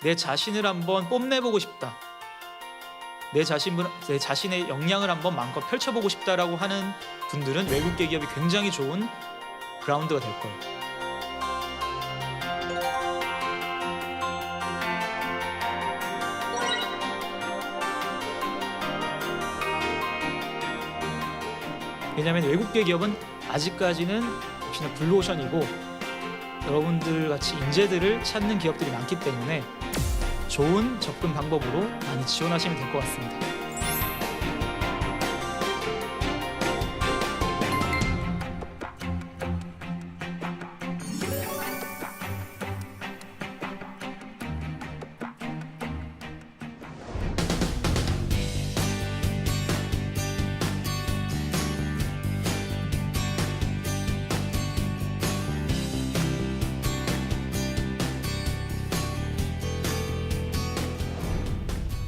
내 자신을 한번 뽐내보고 싶다. 내 자신의 역량을 한번 마음껏 펼쳐보고 싶다라고 하는 분들은 외국계 기업이 굉장히 좋은 그라운드가 될 거예요. 왜냐하면 외국계 기업은 아직까지는 역시나 블루오션이고 여러분들 같이 인재들을 찾는 기업들이 많기 때문에 좋은 접근 방법으로 많이 지원하시면 될 것 같습니다.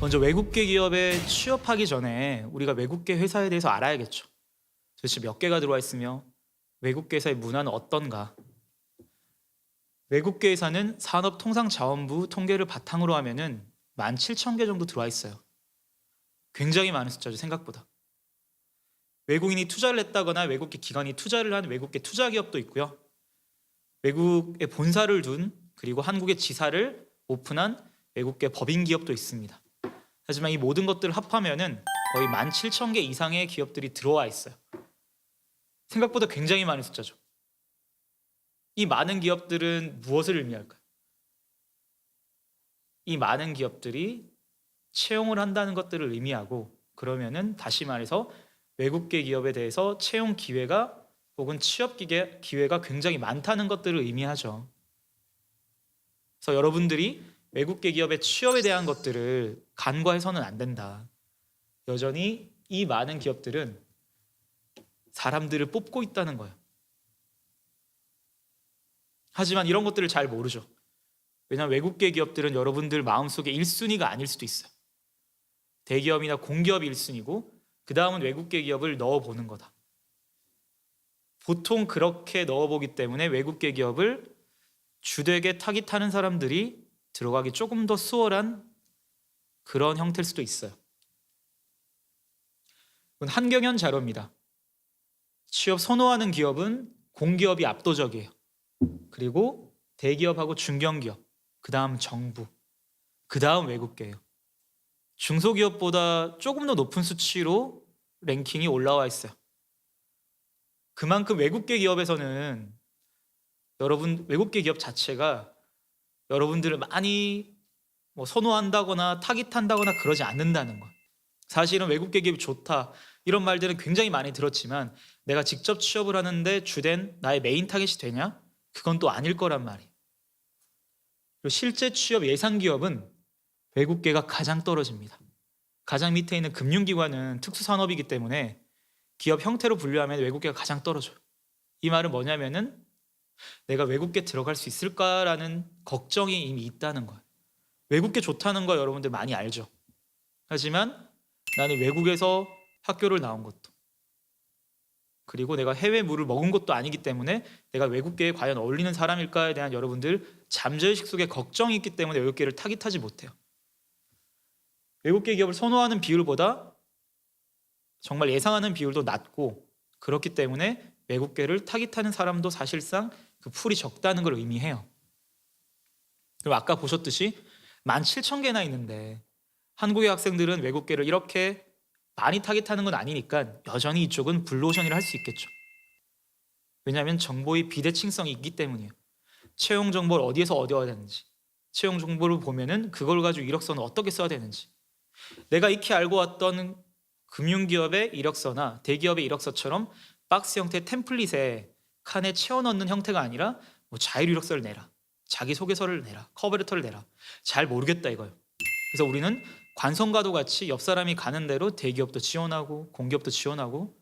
먼저 외국계 기업에 취업하기 전에 우리가 외국계 회사에 대해서 알아야겠죠. 도대체 몇 개가 들어와 있으며 외국계 회사의 문화는 어떤가. 외국계 회사는 산업통상자원부 통계를 바탕으로 하면은 17,000개 정도 들어와 있어요. 굉장히 많은 숫자죠, 생각보다. 외국인이 투자를 했다거나 외국계 기관이 투자를 한 외국계 투자 기업도 있고요. 외국에 본사를 둔 그리고 한국에 지사를 오픈한 외국계 법인 기업도 있습니다. 하지만 이 모든 것들을 합하면은 거의 17,000개 이상의 기업들이 들어와 있어요. 생각보다 굉장히 많은 숫자죠. 이 많은 기업들은 무엇을 의미할까요? 이 많은 기업들이 채용을 한다는 것들을 의미하고, 그러면은 다시 말해서 외국계 기업에 대해서 채용 기회가 혹은 취업 기회가 굉장히 많다는 것들을 의미하죠. 그래서 여러분들이 외국계 기업의 취업에 대한 것들을 간과해서는 안 된다. 여전히 이 많은 기업들은 사람들을 뽑고 있다는 거예요. 하지만 이런 것들을 잘 모르죠. 왜냐하면 외국계 기업들은 여러분들 마음속에 1순위가 아닐 수도 있어요. 대기업이나 공기업이 1순위고 그 다음은 외국계 기업을 넣어보는 거다. 보통 그렇게 넣어보기 때문에 외국계 기업을 주되게 타깃하는 사람들이 들어가기 조금 더 수월한 그런 형태일 수도 있어요. 이건 한경연 자료입니다. 취업 선호하는 기업은 공기업이 압도적이에요. 그리고 대기업하고 중견기업, 그 다음 정부, 그 다음 외국계예요. 중소기업보다 조금 더 높은 수치로 랭킹이 올라와 있어요. 그만큼 외국계 기업에서는 외국계 기업 자체가 여러분들을 많이 선호한다거나 타깃한다거나 그러지 않는다는 것. 사실은 외국계 기업이 좋다 이런 말들은 굉장히 많이 들었지만 내가 직접 취업을 하는데 주된 나의 메인 타깃이 되냐? 그건 또 아닐 거란 말이에요. 그리고 실제 취업 예상 기업은 외국계가 가장 떨어집니다. 가장 밑에 있는 금융기관은 특수산업이기 때문에 기업 형태로 분류하면 외국계가 가장 떨어져요. 이 말은 뭐냐면은 내가 외국계 들어갈 수 있을까라는 걱정이 이미 있다는 거예요. 외국계 좋다는 거 여러분들 많이 알죠. 하지만 나는 외국에서 학교를 나온 것도 그리고 내가 해외 물을 먹은 것도 아니기 때문에 내가 외국계에 과연 어울리는 사람일까에 대한 여러분들 잠재의식 속에 걱정이 있기 때문에 외국계를 타깃하지 못해요. 외국계 기업을 선호하는 비율보다 정말 예상하는 비율도 낮고, 그렇기 때문에 외국계를 타깃하는 사람도 사실상 그 풀이 적다는 걸 의미해요. 그럼 아까 보셨듯이 17,000개나 있는데 한국의 학생들은 외국계를 이렇게 많이 타깃하는 건 아니니까 여전히 이쪽은 블루오션이라 할 수 있겠죠. 왜냐하면 정보의 비대칭성이 있기 때문이에요. 채용 정보를 어디에서 얻어야 되는지, 채용 정보를 보면은 그걸 가지고 이력서는 어떻게 써야 되는지, 내가 익히 알고 왔던 금융기업의 이력서나 대기업의 이력서처럼 박스 형태 템플릿에 칸에 채워 넣는 형태가 아니라 자율 이력서를 내라, 자기소개서를 내라, 커버레터를 내라, 잘 모르겠다 이거예요. 그래서 우리는 관성과도 같이 옆 사람이 가는 대로 대기업도 지원하고 공기업도 지원하고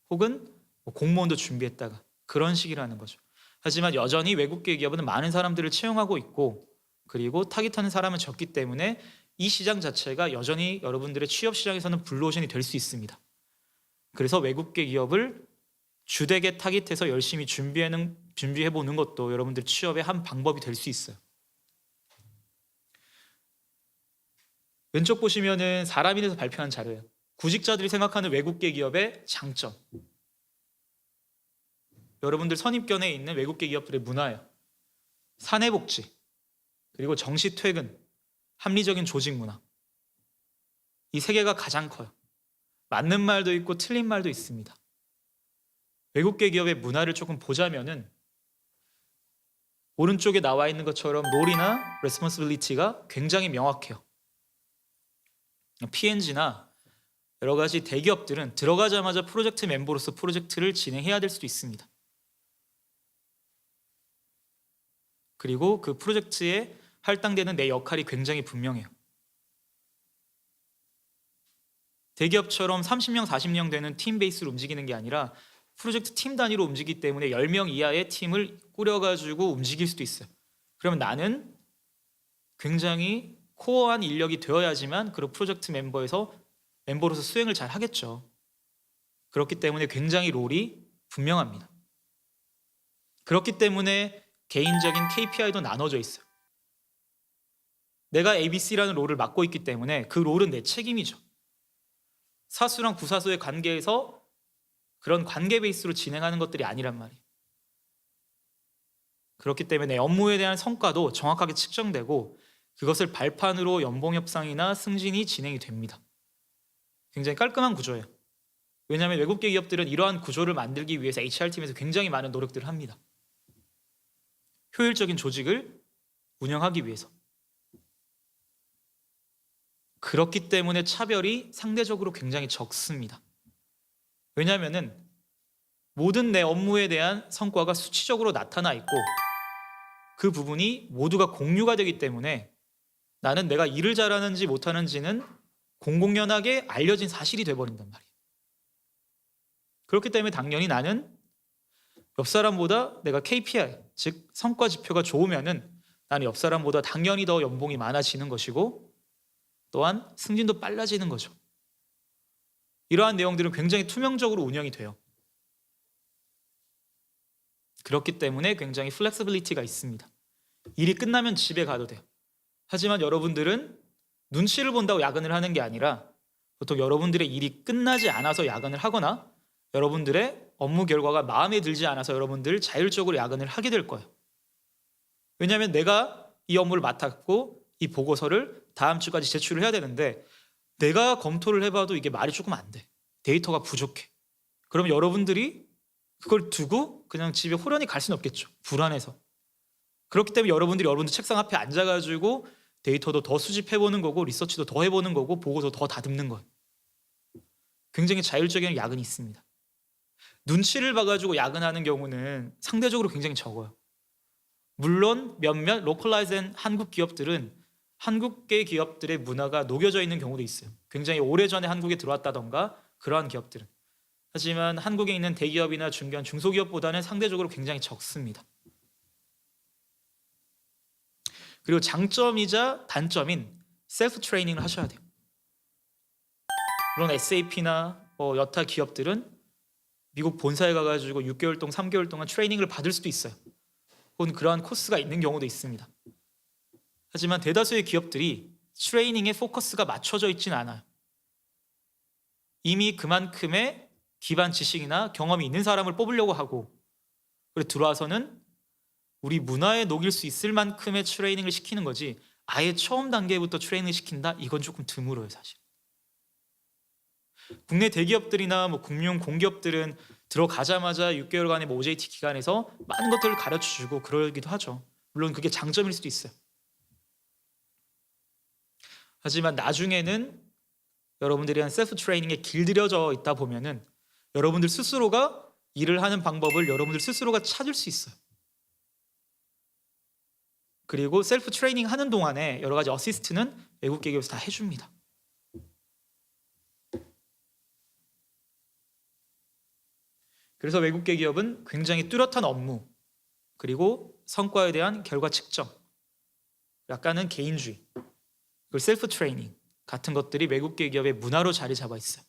혹은 공무원도 준비했다가 그런 식이라는 거죠. 하지만 여전히 외국계 기업은 많은 사람들을 채용하고 있고, 그리고 타깃하는 사람은 적기 때문에 이 시장 자체가 여전히 여러분들의 취업 시장에서는 블루오션이 될 수 있습니다. 그래서 외국계 기업을 주되게 타깃해서 열심히 준비해보는 것도 여러분들 취업의 한 방법이 될 수 있어요. 왼쪽 보시면은 사람인에서 발표한 자료예요. 구직자들이 생각하는 외국계 기업의 장점. 여러분들 선입견에 있는 외국계 기업들의 문화예요. 사내복지, 그리고 정시 퇴근, 합리적인 조직 문화. 이 세 개가 가장 커요. 맞는 말도 있고 틀린 말도 있습니다. 외국계 기업의 문화를 조금 보자면은 오른쪽에 나와 있는 것처럼 롤이나 레스폰시빌리티가 굉장히 명확해요. P&G나 여러 가지 대기업들은 들어가자마자 프로젝트 멤버로서 프로젝트를 진행해야 될 수도 있습니다. 그리고 그 프로젝트에 할당되는 내 역할이 굉장히 분명해요. 대기업처럼 30명, 40명 되는 팀 베이스로 움직이는 게 아니라 프로젝트 팀 단위로 움직이기 때문에 10명 이하의 팀을 꾸려가지고 움직일 수도 있어요. 그러면 나는 굉장히 코어한 인력이 되어야지만 그런 프로젝트 멤버로서 수행을 잘 하겠죠. 그렇기 때문에 굉장히 롤이 분명합니다. 그렇기 때문에 개인적인 KPI도 나눠져 있어요. 내가 ABC라는 롤을 맡고 있기 때문에 그 롤은 내 책임이죠. 사수랑 부사수의 관계에서 그런 관계 베이스로 진행하는 것들이 아니란 말이에요. 그렇기 때문에 내 업무에 대한 성과도 정확하게 측정되고 그것을 발판으로 연봉 협상이나 승진이 진행이 됩니다. 굉장히 깔끔한 구조예요. 왜냐하면 외국계 기업들은 이러한 구조를 만들기 위해서 HR팀에서 굉장히 많은 노력들을 합니다. 효율적인 조직을 운영하기 위해서. 그렇기 때문에 차별이 상대적으로 굉장히 적습니다. 왜냐하면 모든 내 업무에 대한 성과가 수치적으로 나타나 있고 그 부분이 모두가 공유가 되기 때문에 나는 내가 일을 잘하는지 못하는지는 공공연하게 알려진 사실이 돼버린단 말이에요. 그렇기 때문에 당연히 나는 옆 사람보다 내가 KPI, 즉 성과 지표가 좋으면은 나는 옆 사람보다 당연히 더 연봉이 많아지는 것이고 또한 승진도 빨라지는 거죠. 이러한 내용들은 굉장히 투명적으로 운영이 돼요. 그렇기 때문에 굉장히 플렉시빌리티가 있습니다. 일이 끝나면 집에 가도 돼요. 하지만 여러분들은 눈치를 본다고 야근을 하는 게 아니라 보통 여러분들의 일이 끝나지 않아서 야근을 하거나 여러분들의 업무 결과가 마음에 들지 않아서 여러분들 자율적으로 야근을 하게 될 거예요. 왜냐하면 내가 이 업무를 맡았고 이 보고서를 다음 주까지 제출을 해야 되는데 내가 검토를 해봐도 이게 말이 조금 안 돼. 데이터가 부족해. 그럼 여러분들이 그걸 두고 그냥 집에 호련히 갈 수는 없겠죠. 불안해서. 그렇기 때문에 여러분들 책상 앞에 앉아가지고 데이터도 더 수집해보는 거고 리서치도 더 해보는 거고 보고서 더 다듬는 거예요. 굉장히 자율적인 야근이 있습니다. 눈치를 봐가지고 야근하는 경우는 상대적으로 굉장히 적어요. 물론 몇몇 로컬라이즈된 한국 기업들은 한국계 기업들의 문화가 녹여져 있는 경우도 있어요. 굉장히 오래전에 한국에 들어왔다던가 그러한 기업들은. 하지만 한국에 있는 대기업이나 중견, 중소기업보다는 상대적으로 굉장히 적습니다. 그리고 장점이자 단점인 셀프 트레이닝을 하셔야 돼요. 물론 SAP나 여타 기업들은 미국 본사에 가가지고 6개월 동안, 3개월 동안 트레이닝을 받을 수도 있어요. 혹은 그러한 코스가 있는 경우도 있습니다. 하지만 대다수의 기업들이 트레이닝에 포커스가 맞춰져 있지는 않아요. 이미 그만큼의 기반 지식이나 경험이 있는 사람을 뽑으려고 하고 그리고 들어와서는 우리 문화에 녹일 수 있을 만큼의 트레이닝을 시키는 거지 아예 처음 단계부터 트레이닝을 시킨다? 이건 조금 드물어요, 사실. 국내 대기업들이나 금융 공기업들은 들어가자마자 6개월간의 OJT 기간에서 많은 것들을 가르쳐주고 그러기도 하죠. 물론 그게 장점일 수도 있어요. 하지만 나중에는 여러분들이 한 셀프 트레이닝에 길들여져 있다 보면은 여러분들 스스로가 일을 하는 방법을 여러분들 스스로가 찾을 수 있어요. 그리고 셀프 트레이닝 하는 동안에 여러 가지 어시스트는 외국 기업에서 다 해줍니다. 그래서 외국계 기업은 굉장히 뚜렷한 업무 그리고 성과에 대한 결과 측정, 약간은 개인주의, 그리고 셀프 트레이닝 같은 것들이 외국계 기업의 문화로 자리 잡아 있어요.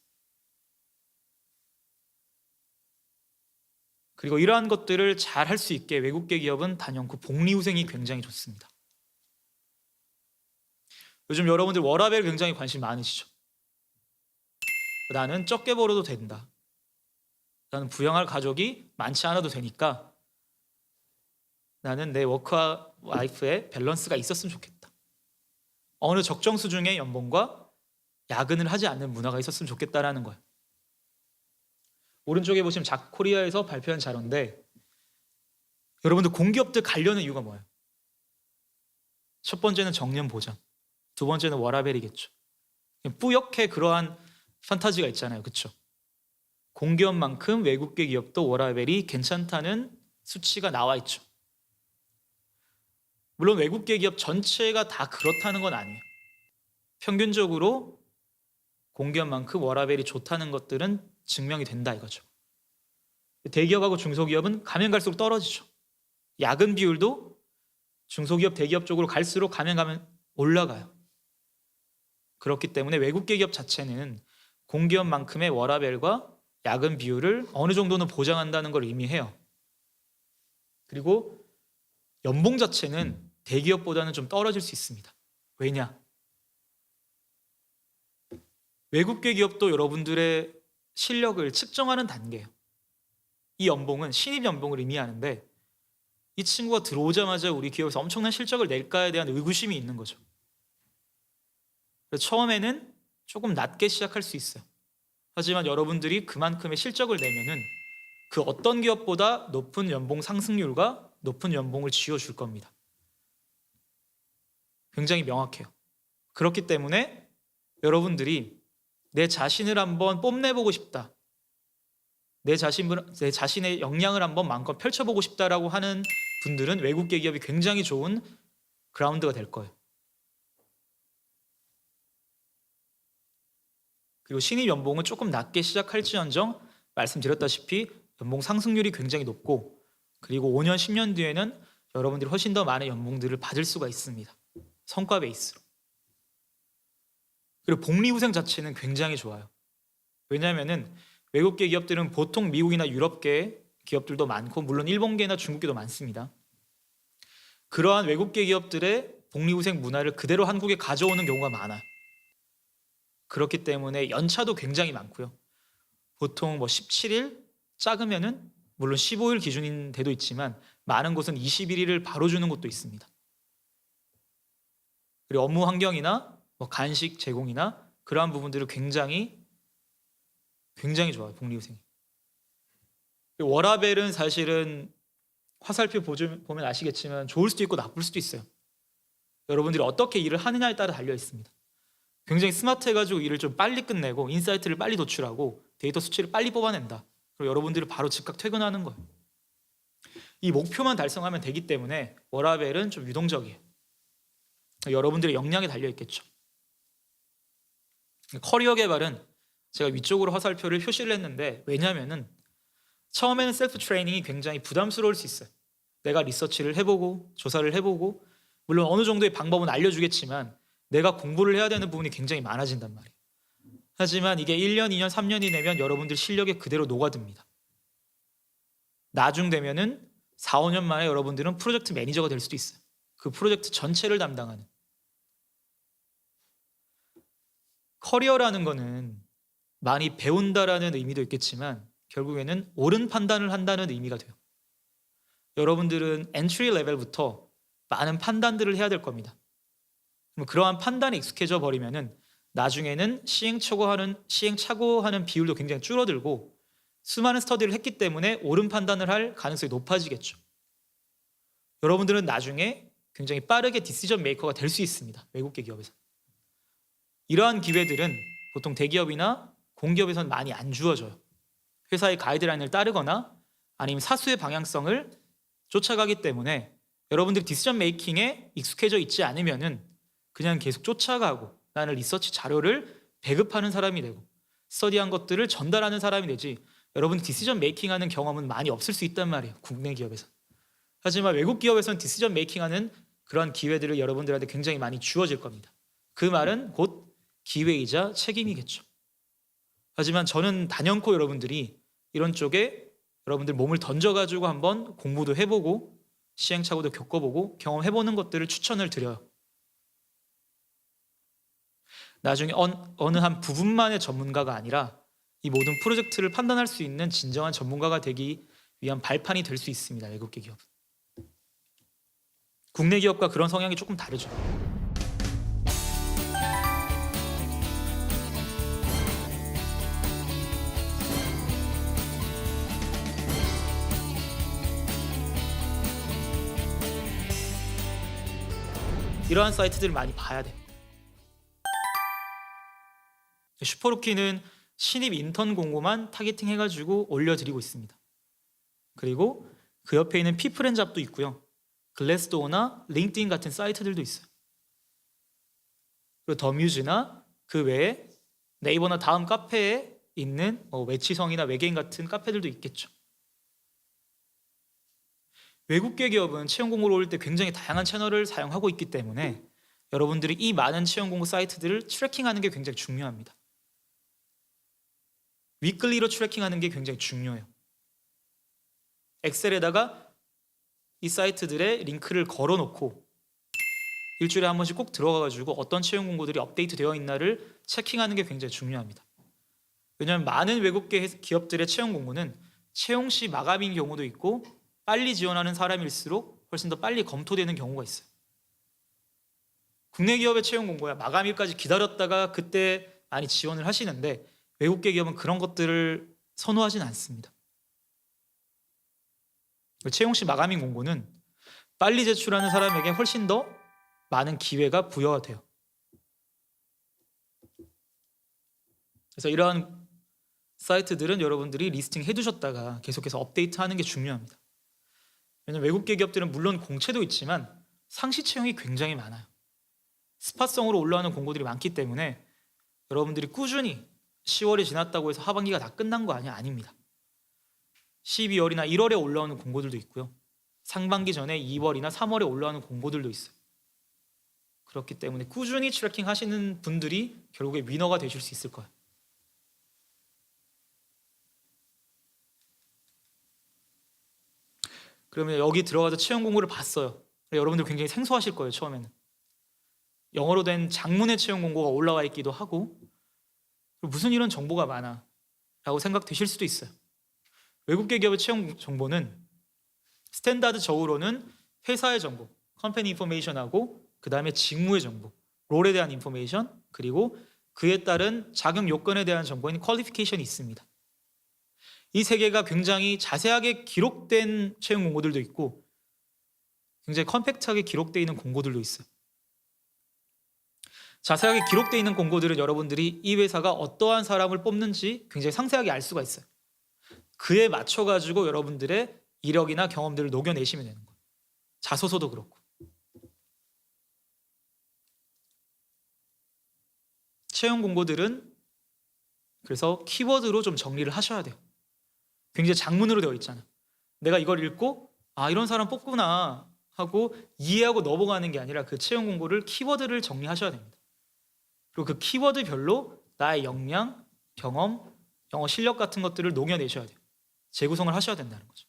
그리고 이러한 것들을 잘 할 수 있게 외국계 기업은 단연코 복리후생이 굉장히 좋습니다. 요즘 여러분들 워라밸 굉장히 관심 많으시죠? 나는 적게 벌어도 된다. 나는 부양할 가족이 많지 않아도 되니까 나는 내 워크와 라이프에 밸런스가 있었으면 좋겠다. 어느 적정 수준의 연봉과 야근을 하지 않는 문화가 있었으면 좋겠다라는 거예요. 오른쪽에 보시면 잡코리아에서 발표한 자료인데 여러분들 공기업들 가려는 이유가 뭐예요? 첫 번째는 정년 보장, 두 번째는 워라밸이겠죠. 뿌옇게 그러한 판타지가 있잖아요. 그렇죠? 공기업만큼 외국계 기업도 워라밸이 괜찮다는 수치가 나와 있죠. 물론 외국계 기업 전체가 다 그렇다는 건 아니에요. 평균적으로 공기업만큼 워라밸이 좋다는 것들은 증명이 된다 이거죠. 대기업하고 중소기업은 가면 갈수록 떨어지죠. 야근 비율도 중소기업, 대기업 쪽으로 갈수록 가면 올라가요. 그렇기 때문에 외국계 기업 자체는 공기업만큼의 워라밸과 야근 비율을 어느 정도는 보장한다는 걸 의미해요. 그리고 연봉 자체는 대기업보다는 좀 떨어질 수 있습니다. 왜냐? 외국계 기업도 여러분들의 실력을 측정하는 단계예요. 이 연봉은 신입 연봉을 의미하는데 이 친구가 들어오자마자 우리 기업에서 엄청난 실적을 낼까에 대한 의구심이 있는 거죠. 그래서 처음에는 조금 낮게 시작할 수 있어요. 하지만 여러분들이 그만큼의 실적을 내면은 그 어떤 기업보다 높은 연봉 상승률과 높은 연봉을 쥐어줄 겁니다. 굉장히 명확해요. 그렇기 때문에 여러분들이 내 자신을 한번 뽐내보고 싶다. 내 자신의 역량을 한번 마음껏 펼쳐보고 싶다라고 하는 분들은 외국계 기업이 굉장히 좋은 그라운드가 될 거예요. 그리고 신입 연봉은 조금 낮게 시작할지언정 말씀드렸다시피 연봉 상승률이 굉장히 높고 그리고 5년, 10년 뒤에는 여러분들이 훨씬 더 많은 연봉들을 받을 수가 있습니다. 성과 베이스로. 그리고 복리후생 자체는 굉장히 좋아요. 왜냐하면 외국계 기업들은 보통 미국이나 유럽계 기업들도 많고 물론 일본계나 중국계도 많습니다. 그러한 외국계 기업들의 복리후생 문화를 그대로 한국에 가져오는 경우가 많아요. 그렇기 때문에 연차도 굉장히 많고요. 보통 17일 작으면은 물론 15일 기준인 데도 있지만 많은 곳은 21일을 바로 주는 곳도 있습니다. 그리고 업무 환경이나 간식 제공이나 그러한 부분들을 굉장히 좋아요. 복리후생이. 워라밸은 사실은 화살표 보면 아시겠지만 좋을 수도 있고 나쁠 수도 있어요. 여러분들이 어떻게 일을 하느냐에 따라 달려 있습니다. 굉장히 스마트해가지고 일을 좀 빨리 끝내고 인사이트를 빨리 도출하고 데이터 수치를 빨리 뽑아낸다. 그리고 여러분들이 바로 즉각 퇴근하는 거예요. 이 목표만 달성하면 되기 때문에 워라밸은 좀 유동적이에요. 여러분들의 역량에 달려 있겠죠. 커리어 개발은 제가 위쪽으로 화살표를 표시를 했는데 왜냐하면은 처음에는 셀프 트레이닝이 굉장히 부담스러울 수 있어요. 내가 리서치를 해보고 조사를 해보고 물론 어느 정도의 방법은 알려주겠지만 내가 공부를 해야 되는 부분이 굉장히 많아진단 말이에요. 하지만 이게 1년, 2년, 3년이 되면 여러분들 실력에 그대로 녹아듭니다. 나중 되면은 4, 5년 만에 여러분들은 프로젝트 매니저가 될 수도 있어요. 그 프로젝트 전체를 담당하는. 커리어라는 거는 많이 배운다라는 의미도 있겠지만 결국에는 옳은 판단을 한다는 의미가 돼요. 여러분들은 엔트리 레벨부터 많은 판단들을 해야 될 겁니다. 그럼 그러한 판단에 익숙해져 버리면은 나중에는 시행착오하는 비율도 굉장히 줄어들고 수많은 스터디를 했기 때문에 옳은 판단을 할 가능성이 높아지겠죠. 여러분들은 나중에 굉장히 빠르게 디시전 메이커가 될 수 있습니다. 외국계 기업에서. 이러한 기회들은 보통 대기업이나 공기업에서는 많이 안 주어져요. 회사의 가이드라인을 따르거나 아니면 사수의 방향성을 쫓아가기 때문에 여러분들이 디시전 메이킹에 익숙해져 있지 않으면은 그냥 계속 쫓아가고 나는 리서치 자료를 배급하는 사람이 되고 스터디한 것들을 전달하는 사람이 되지 여러분 디시전 메이킹하는 경험은 많이 없을 수 있단 말이에요. 국내 기업에서. 하지만 외국 기업에서는 디시전 메이킹하는 그런 기회들을 여러분들한테 굉장히 많이 주어질 겁니다. 그 말은 곧 기회이자 책임이겠죠. 하지만 저는 단연코 여러분들이 이런 쪽에 여러분들 몸을 던져가지고 한번 공부도 해보고 시행착오도 겪어보고 경험해보는 것들을 추천을 드려요. 나중에 어느 한 부분만의 전문가가 아니라 이 모든 프로젝트를 판단할 수 있는 진정한 전문가가 되기 위한 발판이 될 수 있습니다. 외국계 기업은. 국내 기업과 그런 성향이 조금 다르죠. 이러한 사이트들을 많이 봐야 돼요. 슈퍼루키는 신입 인턴 공고만 타겟팅 해가지고 올려드리고 있습니다. 그리고 그 옆에 있는 피플앤잡도 있고요. 글래스도어나 링크드인 같은 사이트들도 있어요. 그리고 더뮤즈나 그 외에 네이버나 다음 카페에 있는 외치성이나 외계인 같은 카페들도 있겠죠. 외국계 기업은 채용 공고를 올릴 때 굉장히 다양한 채널을 사용하고 있기 때문에 여러분들이 이 많은 채용 공고 사이트들을 트래킹하는 게 굉장히 중요합니다. 위클리로 트래킹하는 게 굉장히 중요해요. 엑셀에다가 이 사이트들의 링크를 걸어놓고 일주일에 한 번씩 꼭 들어가가지고 어떤 채용 공고들이 업데이트 되어 있나를 체킹하는 게 굉장히 중요합니다. 왜냐하면 많은 외국계 기업들의 채용 공고는 채용 시 마감인 경우도 있고 빨리 지원하는 사람일수록 훨씬 더 빨리 검토되는 경우가 있어요. 국내 기업의 채용 공고야 마감일까지 기다렸다가 그때 많이 지원을 하시는데 외국계 기업은 그런 것들을 선호하진 않습니다. 채용 시 마감인 공고는 빨리 제출하는 사람에게 훨씬 더 많은 기회가 부여가 돼요. 그래서 이러한 사이트들은 여러분들이 리스팅 해두셨다가 계속해서 업데이트하는 게 중요합니다. 왜냐하면 외국계 기업들은 물론 공채도 있지만 상시 채용이 굉장히 많아요. 스팟성으로 올라오는 공고들이 많기 때문에 여러분들이 꾸준히 10월이 지났다고 해서 하반기가 다 끝난 거 아닙니다. 12월이나 1월에 올라오는 공고들도 있고요. 상반기 전에 2월이나 3월에 올라오는 공고들도 있어요. 그렇기 때문에 꾸준히 트래킹 하시는 분들이 결국에 위너가 되실 수 있을 거예요. 그러면 여기 들어가서 채용 공고를 봤어요. 여러분들 굉장히 생소하실 거예요. 처음에는 영어로 된 장문의 채용 공고가 올라와 있기도 하고 무슨 이런 정보가 많아 라고 생각되실 수도 있어요. 외국계 기업의 채용 정보는 스탠다드적으로는 회사의 정보, 컴퍼니 인포메이션하고 그 다음에 직무의 정보, 롤에 대한 인포메이션, 그리고 그에 따른 자격 요건에 대한 정보인 퀄리피케이션이 있습니다. 이 세 개가 굉장히 자세하게 기록된 채용 공고들도 있고 굉장히 컴팩트하게 기록되어 있는 공고들도 있어요. 자세하게 기록되어 있는 공고들은 여러분들이 이 회사가 어떠한 사람을 뽑는지 굉장히 상세하게 알 수가 있어요. 그에 맞춰가지고 여러분들의 이력이나 경험들을 녹여내시면 되는 거예요. 자소서도 그렇고. 채용 공고들은 그래서 키워드로 좀 정리를 하셔야 돼요. 굉장히 장문으로 되어 있잖아요. 내가 이걸 읽고 이런 사람 뽑구나 하고 이해하고 넘어가는 게 아니라 그 채용 공고를 키워드를 정리하셔야 됩니다. 그리고 그 키워드별로 나의 역량, 경험, 영어 실력 같은 것들을 녹여내셔야 돼요. 재구성을 하셔야 된다는 거죠.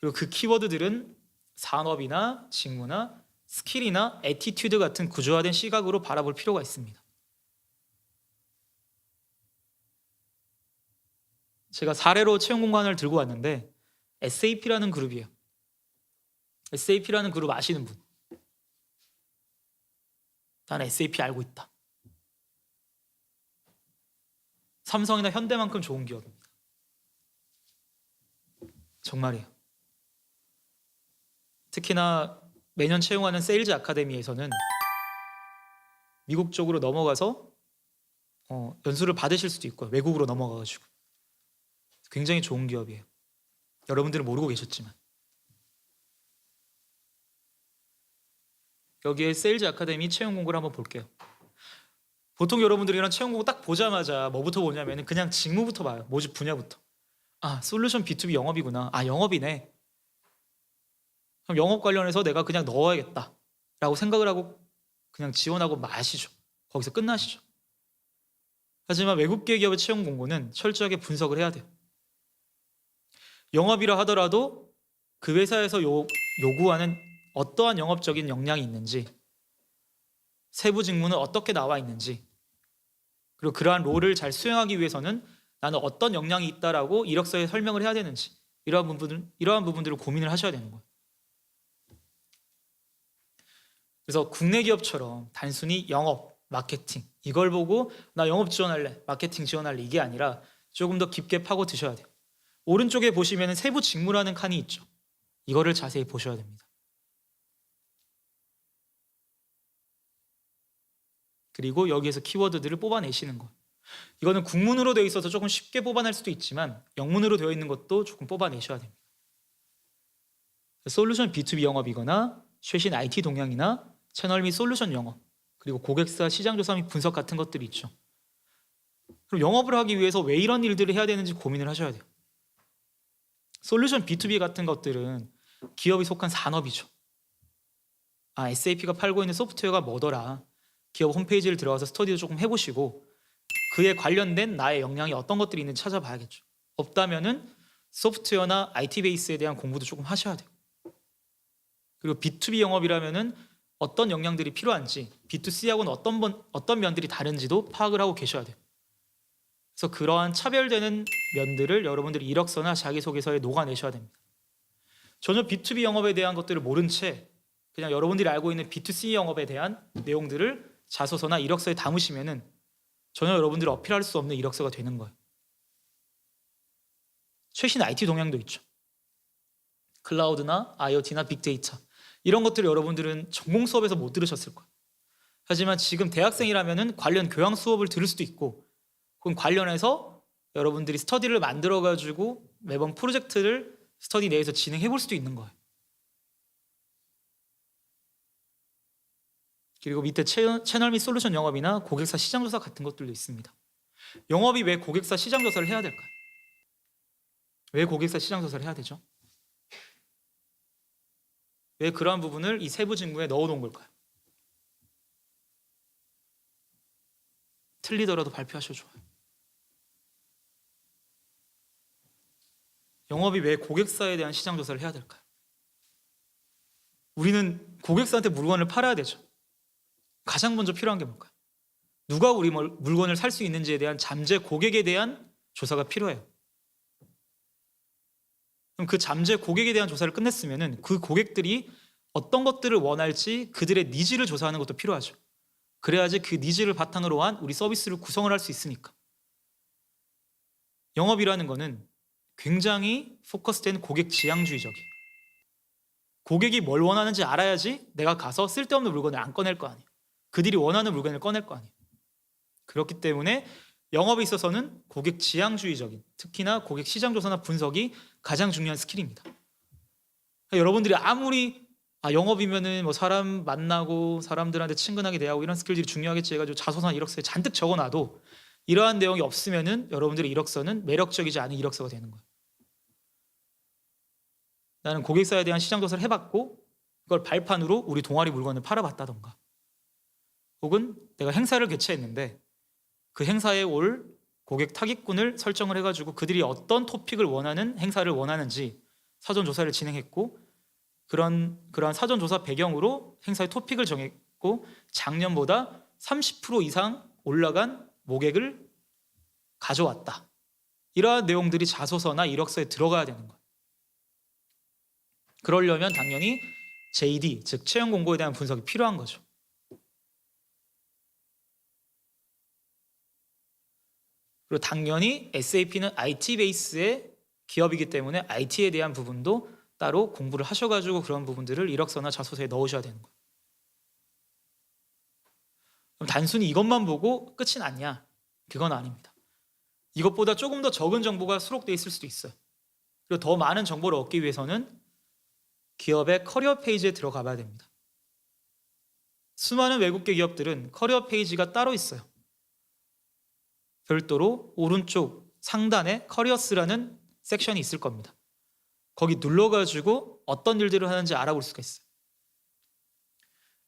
그리고 그 키워드들은 산업이나 직무나 스킬이나 애티튜드 같은 구조화된 시각으로 바라볼 필요가 있습니다. 제가 사례로 채용 공고 하나를 들고 왔는데 SAP라는 그룹이에요. SAP라는 그룹 아시는 분? 난 SAP 알고 있다. 삼성이나 현대만큼 좋은 기업입니다. 정말이에요. 특히나 매년 채용하는 세일즈 아카데미에서는 미국 쪽으로 넘어가서 연수를 받으실 수도 있고요. 외국으로 넘어가가지고 굉장히 좋은 기업이에요. 여러분들은 모르고 계셨지만 여기에 세일즈 아카데미 채용 공고를 한번 볼게요. 보통 여러분들이 이런 채용 공고 딱 보자마자 뭐부터 보냐면 그냥 직무부터 봐요. 모집 분야부터. 솔루션 B2B 영업이구나. 영업이네. 그럼 영업 관련해서 내가 그냥 넣어야겠다 라고 생각을 하고 그냥 지원하고 마시죠. 거기서 끝나시죠. 하지만 외국계 기업의 채용 공고는 철저하게 분석을 해야 돼요. 영업이라 하더라도 그 회사에서 요구하는 어떠한 영업적인 역량이 있는지, 세부 직무는 어떻게 나와 있는지, 그리고 그러한 롤을 잘 수행하기 위해서는 나는 어떤 역량이 있다라고 이력서에 설명을 해야 되는지, 이러한 부분들을 고민을 하셔야 되는 거예요. 그래서 국내 기업처럼 단순히 영업, 마케팅 이걸 보고 나 영업 지원할래, 마케팅 지원할래 이게 아니라 조금 더 깊게 파고 드셔야 돼요. 오른쪽에 보시면 세부 직무라는 칸이 있죠. 이거를 자세히 보셔야 됩니다. 그리고 여기에서 키워드들을 뽑아내시는 거. 이거는 국문으로 되어 있어서 조금 쉽게 뽑아낼 수도 있지만 영문으로 되어 있는 것도 조금 뽑아내셔야 됩니다. 솔루션 B2B 영업이거나 최신 IT 동향이나 채널 및 솔루션 영업, 그리고 고객사 시장조사 및 분석 같은 것들이 있죠. 그럼 영업을 하기 위해서 왜 이런 일들을 해야 되는지 고민을 하셔야 돼요. 솔루션 B2B 같은 것들은 기업이 속한 산업이죠. SAP가 팔고 있는 소프트웨어가 뭐더라, 기업 홈페이지를 들어가서 스터디도 조금 해보시고 그에 관련된 나의 역량이 어떤 것들이 있는지 찾아봐야겠죠. 없다면은 소프트웨어나 IT 베이스에 대한 공부도 조금 하셔야 돼요. 그리고 B2B 영업이라면은 어떤 역량들이 필요한지, B2C하고는 어떤 면들이 다른지도 파악을 하고 계셔야 돼요. 그래서 그러한 차별되는 면들을 여러분들이 이력서나 자기소개서에 녹아내셔야 됩니다. 전혀 B2B 영업에 대한 것들을 모른 채 그냥 여러분들이 알고 있는 B2C 영업에 대한 내용들을 자소서나 이력서에 담으시면은 전혀 여러분들이 어필할 수 없는 이력서가 되는 거예요. 최신 IT 동향도 있죠. 클라우드나 IoT나 빅데이터 이런 것들을 여러분들은 전공 수업에서 못 들으셨을 거예요. 하지만 지금 대학생이라면은 관련 교양 수업을 들을 수도 있고, 그건 관련해서 여러분들이 스터디를 만들어 가지고 매번 프로젝트를 스터디 내에서 진행해 볼 수도 있는 거예요. 그리고 밑에 채널 및 솔루션 영업이나 고객사 시장조사 같은 것들도 있습니다. 영업이 왜 고객사 시장조사를 해야 될까요? 왜 고객사 시장조사를 해야 되죠? 왜 그러한 부분을 이 세부 직무에 넣어놓은 걸까요? 틀리더라도 발표하셔도 좋아요. 영업이 왜 고객사에 대한 시장조사를 해야 될까요? 우리는 고객사한테 물건을 팔아야 되죠. 가장 먼저 필요한 게 뭘까요? 누가 우리 물건을 살 수 있는지에 대한 잠재 고객에 대한 조사가 필요해요. 그럼 그 잠재 고객에 대한 조사를 끝냈으면은 그 고객들이 어떤 것들을 원할지 그들의 니즈를 조사하는 것도 필요하죠. 그래야지 그 니즈를 바탕으로 한 우리 서비스를 구성을 할 수 있으니까. 영업이라는 거는 굉장히 포커스된 고객 지향주의적이에요. 고객이 뭘 원하는지 알아야지 내가 가서 쓸데없는 물건을 안 꺼낼 거 아니에요. 그들이 원하는 물건을 꺼낼 거 아니에요. 그렇기 때문에 영업에 있어서는 고객 지향주의적인, 특히나 고객 시장 조사나 분석이 가장 중요한 스킬입니다. 여러분들이 아무리 영업이면은 뭐 사람 만나고 사람들한테 친근하게 대하고 이런 스킬들이 중요하겠지 해가지고 자소서나 이력서에 잔뜩 적어놔도 이러한 내용이 없으면은 여러분들의 이력서는 매력적이지 않은 이력서가 되는 거예요. 나는 고객사에 대한 시장 조사를 해봤고 그걸 발판으로 우리 동아리 물건을 팔아봤다던가, 혹은 내가 행사를 개최했는데 그 행사에 올 고객 타깃군을 설정을 해가지고 그들이 어떤 토픽을 원하는 행사를 원하는지 사전 조사를 진행했고, 그러한 사전 조사 배경으로 행사의 토픽을 정했고 작년보다 30% 이상 올라간 모객을 가져왔다. 이러한 내용들이 자소서나 이력서에 들어가야 되는 거예요. 그러려면 당연히 JD, 즉 채용 공고에 대한 분석이 필요한 거죠. 그리고 당연히 SAP는 IT 베이스의 기업이기 때문에 IT에 대한 부분도 따로 공부를 하셔가지고 그런 부분들을 이력서나 자소서에 넣으셔야 되는 거예요. 그럼 단순히 이것만 보고 끝이 났냐? 그건 아닙니다. 이것보다 조금 더 적은 정보가 수록되어 있을 수도 있어요. 그리고 더 많은 정보를 얻기 위해서는 기업의 커리어 페이지에 들어가 봐야 됩니다. 수많은 외국계 기업들은 커리어 페이지가 따로 있어요. 별도로 오른쪽 상단에 커리어스라는 섹션이 있을 겁니다. 거기 눌러가지고 어떤 일들을 하는지 알아볼 수가 있어요.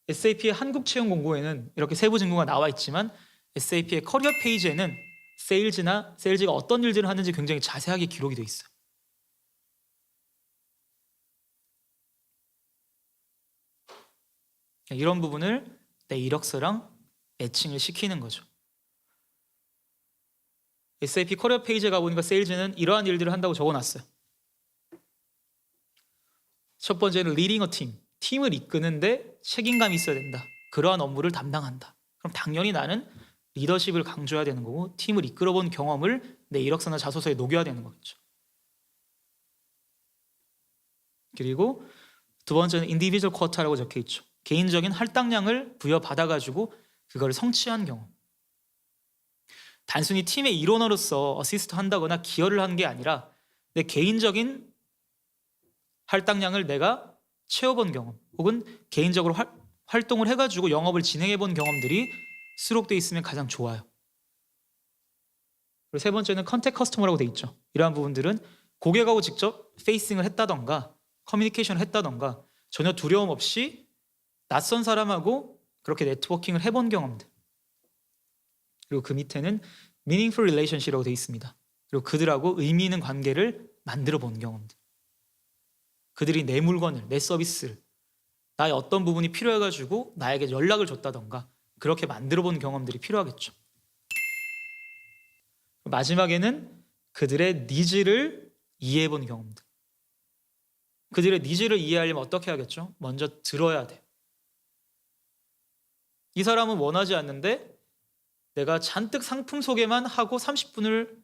SAP의 한국 채용 공고에는 이렇게 세부 직무가 나와 있지만 SAP의 커리어 페이지에는 세일즈가 어떤 일들을 하는지 굉장히 자세하게 기록이 되어 있어요. 이런 부분을 내 이력서랑 매칭을 시키는 거죠. SAP 커리어 페이지에 가보니까 세일즈는 이러한 일들을 한다고 적어놨어요. 첫 번째는 leading a team. 팀을 이끄는데 책임감이 있어야 된다. 그러한 업무를 담당한다. 그럼 당연히 나는 리더십을 강조해야 되는 거고 팀을 이끌어본 경험을 내 이력서나 자소서에 녹여야 되는 거겠죠. 그리고 두 번째는 individual quota라고 적혀 있죠. 개인적인 할당량을 부여받아가지고 그걸 성취한 경험. 단순히 팀의 일원으로서 어시스트 한다거나 기여를 한 게 아니라 내 개인적인 할당량을 내가 채워본 경험 혹은 개인적으로 활동을 해가지고 영업을 진행해본 경험들이 수록되어 있으면 가장 좋아요. 그리고 세 번째는 컨택 커스터머라고 돼 있죠. 이러한 부분들은 고객하고 직접 페이싱을 했다던가 커뮤니케이션을 했다던가 전혀 두려움 없이 낯선 사람하고 그렇게 네트워킹을 해본 경험들. 그리고 그 밑에는 meaningful relationship이라고 돼 있습니다. 그리고 그들하고 의미 있는 관계를 만들어 본 경험들. 그들이 내 물건을, 내 서비스를 나의 어떤 부분이 필요해가지고 나에게 연락을 줬다던가 그렇게 만들어 본 경험들이 필요하겠죠. 마지막에는 그들의 니즈를 이해해 본 경험들. 그들의 니즈를 이해하려면 어떻게 하겠죠? 먼저 들어야 돼. 이 사람은 원하지 않는데 내가 잔뜩 상품 소개만 하고 30분을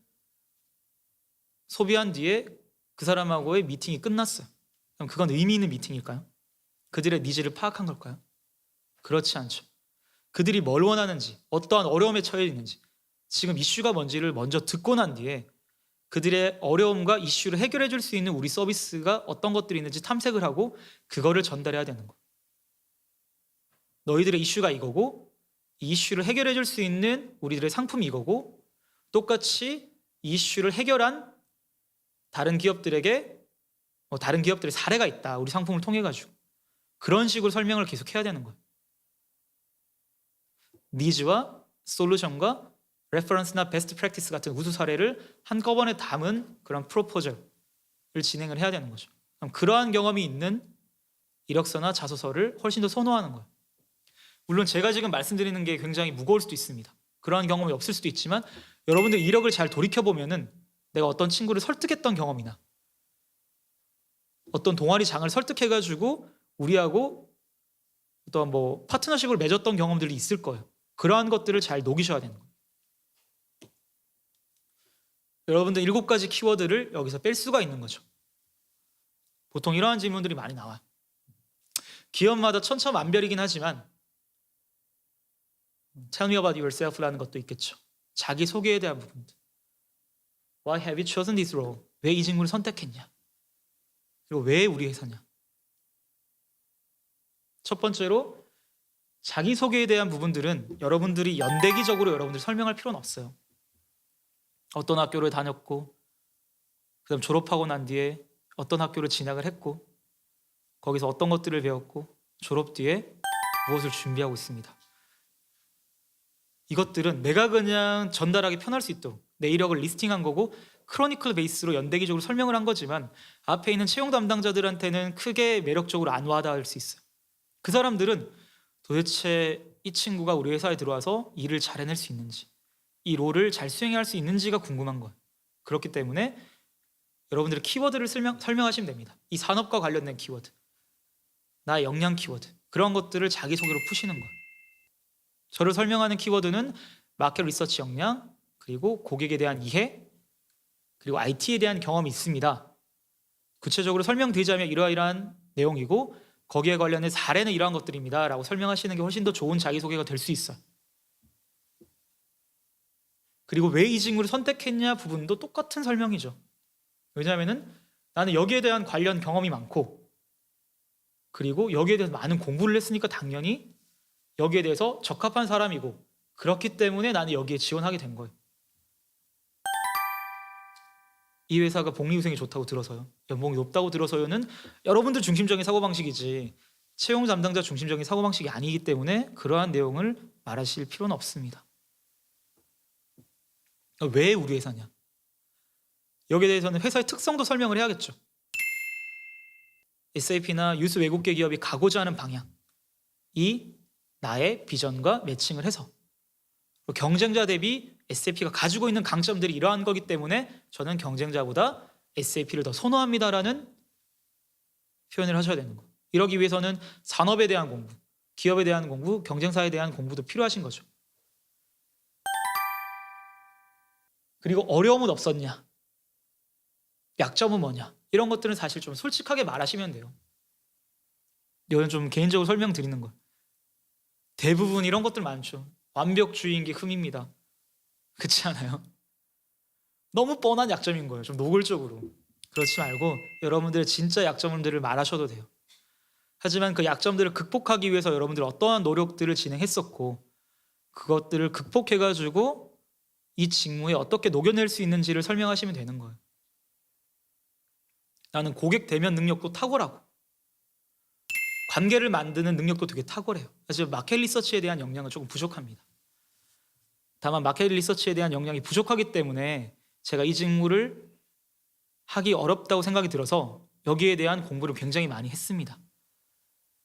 소비한 뒤에 그 사람하고의 미팅이 끝났어요. 그럼 그건 의미 있는 미팅일까요? 그들의 니즈를 파악한 걸까요? 그렇지 않죠. 그들이 뭘 원하는지, 어떠한 어려움에 처해 있는지, 지금 이슈가 뭔지를 먼저 듣고 난 뒤에 그들의 어려움과 이슈를 해결해 줄 수 있는 우리 서비스가 어떤 것들이 있는지 탐색을 하고 그거를 전달해야 되는 거예요. 너희들의 이슈가 이거고 이 이슈를 해결해 줄 수 있는 우리들의 상품이 이거고 똑같이 이 이슈를 해결한 다른 기업들에게 다른 기업들의 사례가 있다. 우리 상품을 통해 가지고 그런 식으로 설명을 계속 해야 되는 거예요. 니즈와 솔루션과 레퍼런스나 베스트 프랙티스 같은 우수 사례를 한꺼번에 담은 그런 프로포절을 진행을 해야 되는 거죠. 그럼 그러한 경험이 있는 이력서나 자소서를 훨씬 더 선호하는 거예요. 물론 제가 지금 말씀드리는 게 굉장히 무거울 수도 있습니다. 그러한 경험이 없을 수도 있지만 여러분들 이력을 잘 돌이켜보면은 내가 어떤 친구를 설득했던 경험이나 어떤 동아리 장을 설득해가지고 우리하고 어떤 파트너십을 맺었던 경험들이 있을 거예요. 그러한 것들을 잘 녹이셔야 되는 거예요. 여러분들 7가지 키워드를 여기서 뺄 수가 있는 거죠. 보통 이러한 질문들이 많이 나와요. 기업마다 천차만별이긴 하지만 Tell me about yourself라는 것도 있겠죠. 자기 소개에 대한 부분들. Why have you chosen this role? 왜 이 직무를 선택했냐? 그리고 왜 우리 회사냐? 첫 번째로 자기 소개에 대한 부분들은 여러분들이 연대기적으로 여러분들 설명할 필요는 없어요. 어떤 학교를 다녔고 그다음 졸업하고 난 뒤에 어떤 학교를 진학을 했고 거기서 어떤 것들을 배웠고 졸업 뒤에 무엇을 준비하고 있습니다. 이것들은 내가 그냥 전달하기 편할 수 있도록 내 이력을 리스팅한 거고 크로니클 베이스로 연대기적으로 설명을 한 거지만 앞에 있는 채용 담당자들한테는 크게 매력적으로 안 와닿을 수 있어요. 그 사람들은 도대체 이 친구가 우리 회사에 들어와서 일을 잘 해낼 수 있는지 이 롤을 잘 수행할 수 있는지가 궁금한 거예요. 그렇기 때문에 여러분들의 키워드를 설명하시면 됩니다. 이 산업과 관련된 키워드, 나의 역량 키워드 그런 것들을 자기소개로 푸시는 거예요. 저를 설명하는 키워드는 마켓 리서치 역량 그리고 고객에 대한 이해 그리고 IT에 대한 경험이 있습니다. 구체적으로 설명드리자면 이러이러한 내용이고 거기에 관련된 사례는 이러한 것들입니다 라고 설명하시는 게 훨씬 더 좋은 자기소개가 될 수 있어요. 그리고 왜 이 직무를 선택했냐 부분도 똑같은 설명이죠. 왜냐하면 나는 여기에 대한 관련 경험이 많고 그리고 여기에 대해서 많은 공부를 했으니까 당연히 여기에 대해서 적합한 사람이고 그렇기 때문에 나는 여기에 지원하게 된 거예요. 이 회사가 복리후생이 좋다고 들어서요, 연봉이 높다고 들어서요는 여러분들 중심적인 사고방식이지 채용 담당자 중심적인 사고방식이 아니기 때문에 그러한 내용을 말하실 필요는 없습니다. 왜 우리 회사냐? 여기에 대해서는 회사의 특성도 설명을 해야겠죠. SAP나 유수 외국계 기업이 가고자 하는 방향이 나의 비전과 매칭을 해서 경쟁자 대비 SAP가 가지고 있는 강점들이 이러한 거기 때문에 저는 경쟁자보다 SAP를 더 선호합니다라는 표현을 하셔야 되는 거예요. 이러기 위해서는 산업에 대한 공부, 기업에 대한 공부, 경쟁사에 대한 공부도 필요하신 거죠. 그리고 어려움은 없었냐? 약점은 뭐냐? 이런 것들은 사실 좀 솔직하게 말하시면 돼요. 이건 좀 개인적으로 설명드리는 거예요. 대부분 이런 것들 많죠. 완벽주의인 게 흠입니다. 그렇지 않아요? 너무 뻔한 약점인 거예요. 좀 노골적으로. 그렇지 말고 여러분들의 진짜 약점들을 말하셔도 돼요. 하지만 그 약점들을 극복하기 위해서 여러분들이 어떠한 노력들을 진행했었고 그것들을 극복해가지고 이 직무에 어떻게 녹여낼 수 있는지를 설명하시면 되는 거예요. 나는 고객 대면 능력도 탁월하고 관계를 만드는 능력도 되게 탁월해요. 사실 마켓 리서치에 대한 역량은 조금 부족합니다. 다만 마켓 리서치에 대한 역량이 부족하기 때문에 제가 이 직무를 하기 어렵다고 생각이 들어서 여기에 대한 공부를 굉장히 많이 했습니다.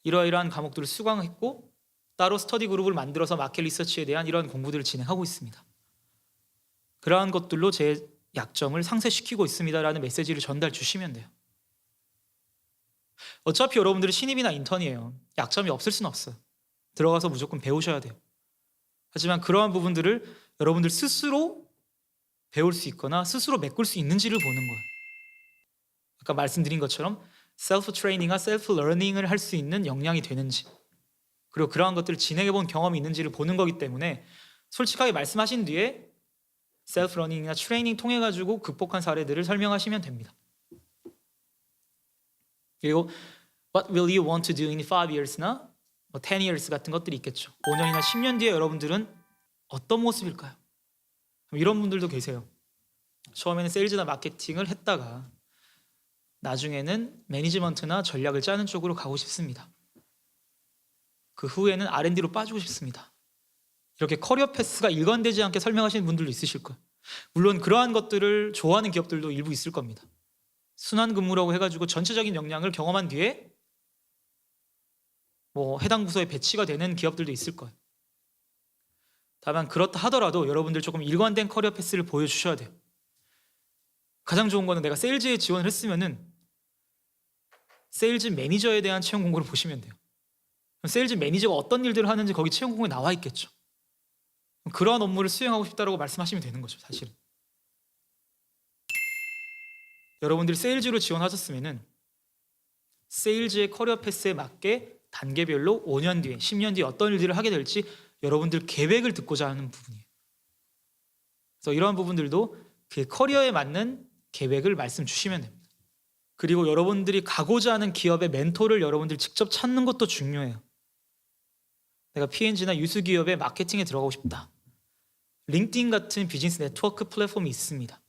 이러이러한 과목들을 수강했고 따로 스터디 그룹을 만들어서 마켓 리서치에 대한 이런 공부들을 진행하고 있습니다. 그러한 것들로 제 약점을 상쇄시키고 있습니다라는 메시지를 전달 주시면 돼요. 어차피 여러분들은 신입이나 인턴이에요. 약점이 없을 수는 없어요. 들어가서 무조건 배우셔야 돼요. 하지만 그러한 부분들을 여러분들 스스로 배울 수 있거나 스스로 메꿀 수 있는지를 보는 거예요. 아까 말씀드린 것처럼 셀프 트레이닝과 셀프 러닝을 할 수 있는 역량이 되는지 그리고 그러한 것들을 진행해 본 경험이 있는지를 보는 거기 때문에 솔직하게 말씀하신 뒤에 셀프 러닝이나 트레이닝 통해 가지고 극복한 사례들을 설명하시면 됩니다. 그리고 What will you want to do in 5 years나 10 years 같은 것들이 있겠죠. 5년이나 10년 뒤에 여러분들은 어떤 모습일까요? 이런 분들도 계세요. 처음에는 세일즈나 마케팅을 했다가 나중에는 매니지먼트나 전략을 짜는 쪽으로 가고 싶습니다. 그 후에는 R&D로 빠지고 싶습니다. 이렇게 커리어 패스가 일관되지 않게 설명하시는 분들도 있으실 거예요. 물론 그러한 것들을 좋아하는 기업들도 일부 있을 겁니다. 순환 근무라고 해가지고 전체적인 역량을 경험한 뒤에 해당 부서에 배치가 되는 기업들도 있을 거예요. 다만 그렇다 하더라도 여러분들 조금 일관된 커리어 패스를 보여주셔야 돼요. 가장 좋은 거는 내가 세일즈에 지원을 했으면은 세일즈 매니저에 대한 채용 공고를 보시면 돼요. 세일즈 매니저가 어떤 일들을 하는지 거기 채용 공고에 나와 있겠죠. 그러한 업무를 수행하고 싶다고 말씀하시면 되는 거죠, 사실은. 여러분들이 세일즈로 지원하셨으면은 세일즈의 커리어 패스에 맞게 단계별로 5년 뒤에, 10년 뒤에 어떤 일들을 하게 될지 여러분들 계획을 듣고자 하는 부분이에요. 그래서 이러한 부분들도 그 커리어에 맞는 계획을 말씀 주시면 됩니다. 그리고 여러분들이 가고자 하는 기업의 멘토를 여러분들이 직접 찾는 것도 중요해요. 내가 P&G나 유수기업의 마케팅에 들어가고 싶다. 링크드인 같은 비즈니스 네트워크 플랫폼이 있습니다.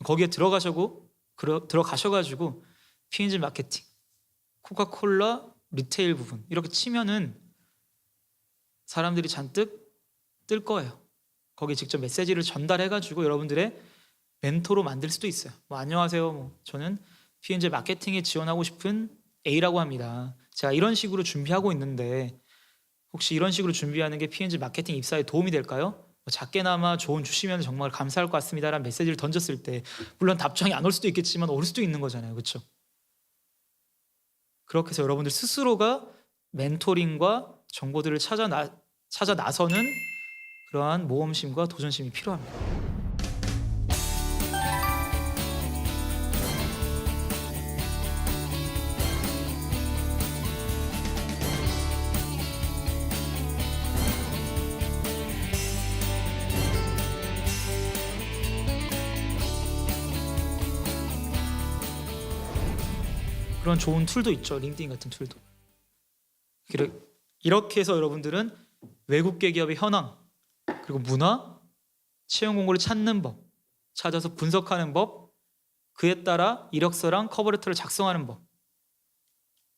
거기에 들어가셔가지고 P&G 마케팅, 코카콜라 리테일 부분 이렇게 치면은 사람들이 잔뜩 뜰 거예요. 거기에 직접 메시지를 전달해가지고 여러분들의 멘토로 만들 수도 있어요. 안녕하세요. 저는 P&G 마케팅에 지원하고 싶은 A라고 합니다. 제가 이런 식으로 준비하고 있는데 혹시 이런 식으로 준비하는 게 P&G 마케팅 입사에 도움이 될까요? 작게나마 조언 주시면 정말 감사할 것 같습니다 라는 메시지를 던졌을 때 물론 답장이 안 올 수도 있겠지만 올 수도 있는 거잖아요. 그렇죠? 그렇게 해서 여러분들 스스로가 멘토링과 정보들을 찾아 나서는 그러한 모험심과 도전심이 필요합니다. 그런 좋은 툴도 있죠. 링크드인 같은 툴도. 이렇게 해서 여러분들은 외국계 기업의 현황, 그리고 문화, 채용 공고를 찾는 법, 찾아서 분석하는 법, 그에 따라 이력서랑 커버레터를 작성하는 법,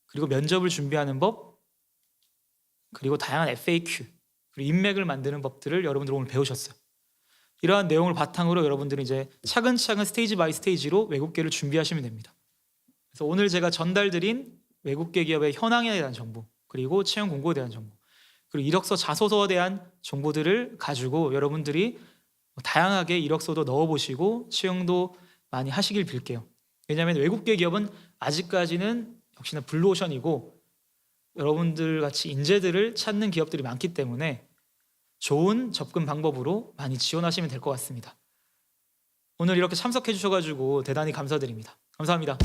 그리고 면접을 준비하는 법, 그리고 다양한 FAQ, 그리고 인맥을 만드는 법들을 여러분들 오늘 배우셨어요. 이러한 내용을 바탕으로 여러분들은 이제 차근차근 스테이지 바이 스테이지로 외국계를 준비하시면 됩니다. 그래서 오늘 제가 전달드린 외국계 기업의 현황에 대한 정보, 그리고 채용 공고에 대한 정보, 그리고 이력서 자소서에 대한 정보들을 가지고 여러분들이 다양하게 이력서도 넣어보시고 채용도 많이 하시길 빌게요. 왜냐하면 외국계 기업은 아직까지는 역시나 블루오션이고 여러분들 같이 인재들을 찾는 기업들이 많기 때문에 좋은 접근 방법으로 많이 지원하시면 될 것 같습니다. 오늘 이렇게 참석해 주셔가지고 대단히 감사드립니다. 감사합니다.